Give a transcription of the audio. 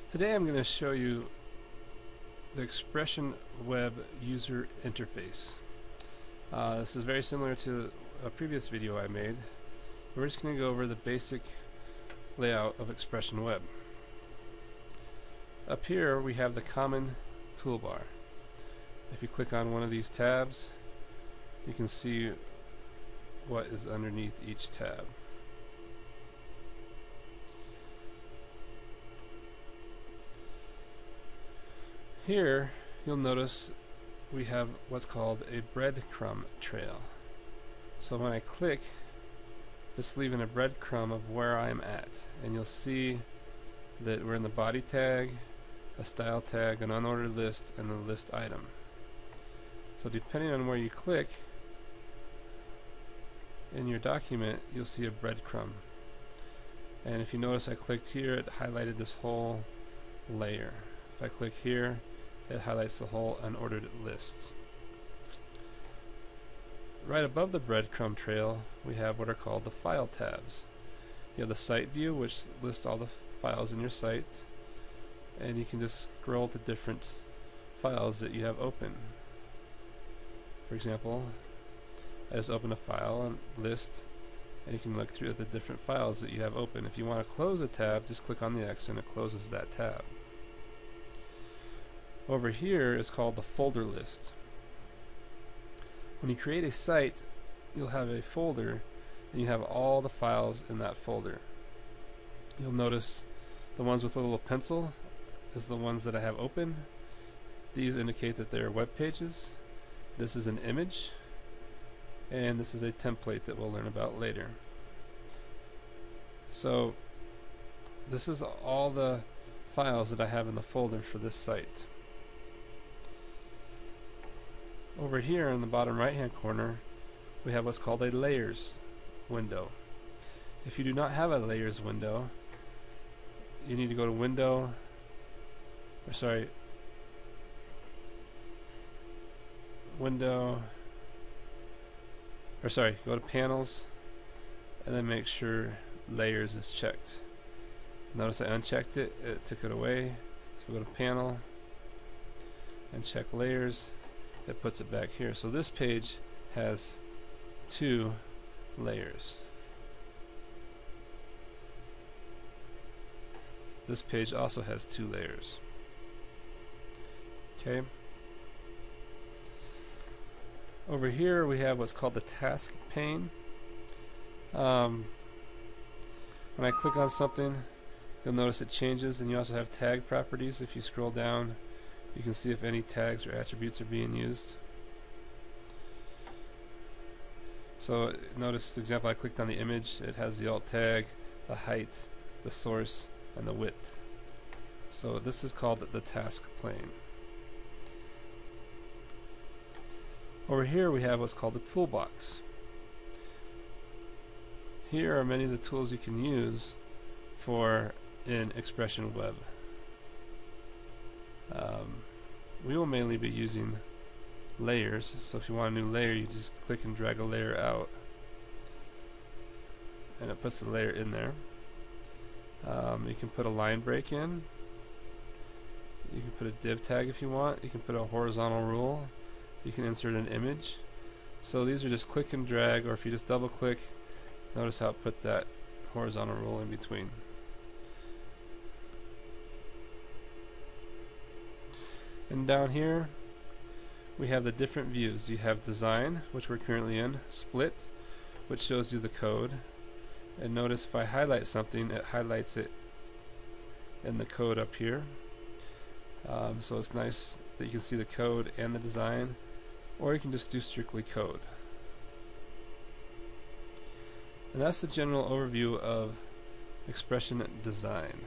Today I'm going to show you the Expression Web user interface. This is very similar to a previous video I made. We're just going to go over the basic layout of Expression Web. Up here we have the common toolbar. If you click on one of these tabs, you can see what is underneath each tab. Here you'll notice we have what's called a breadcrumb trail. So when I click, it's leaving a breadcrumb of where I'm at, and you'll see that we're in the body tag, a style tag, an unordered list, and a list item. So depending on where you click in your document, you'll see a breadcrumb. And if you notice, I clicked here, it highlighted this whole layer. If I click here, it highlights the whole unordered list. Right above the breadcrumb trail, we have what are called the file tabs. You have the site view, which lists all the files in your site, and you can just scroll to different files that you have open. For example, I just opened a file and list, and you can look through the different files that you have open. If you want to close a tab, just click on the X and it closes that tab. Over here is called the folder list. When you create a site, you'll have a folder and you have all the files in that folder. You'll notice the ones with a little pencil is the ones that I have open. These indicate that they're web pages. This is an image, and this is a template that we'll learn about later. So this is all the files that I have in the folder for this site. Over here in the bottom right hand corner, we have what's called a layers window. If you do not have a layers window, you need to go to go to panels, and then make sure layers is checked. Notice I unchecked it, it took it away. So we go to panel and check layers. It puts it back here. So this page has 2 layers. This page also has 2 layers. Okay. Over here we have what's called the task pane. When I click on something, you'll notice it changes, and you also have tag properties. If you scroll down, you can see if any tags or attributes are being used. So notice, for example, I clicked on the image, it has the alt tag, the height, the source, and the width. So this is called the task plane. Over here we have what's called the toolbox. Here are many of the tools you can use in Expression Web. We will mainly be using layers, so if you want a new layer, you just click and drag a layer out, and it puts the layer in there. You can put a line break in. You can put a div tag if you want. You can put a horizontal rule. You can insert an image. So these are just click and drag, or if you just double click, notice how it put that horizontal rule in between. And down here we have the different views. You have design, which we're currently in, split, which shows you the code, and notice if I highlight something, it highlights it in the code up here. So it's nice that you can see the code and the design, or you can just do strictly code. And that's the general overview of Expression Design.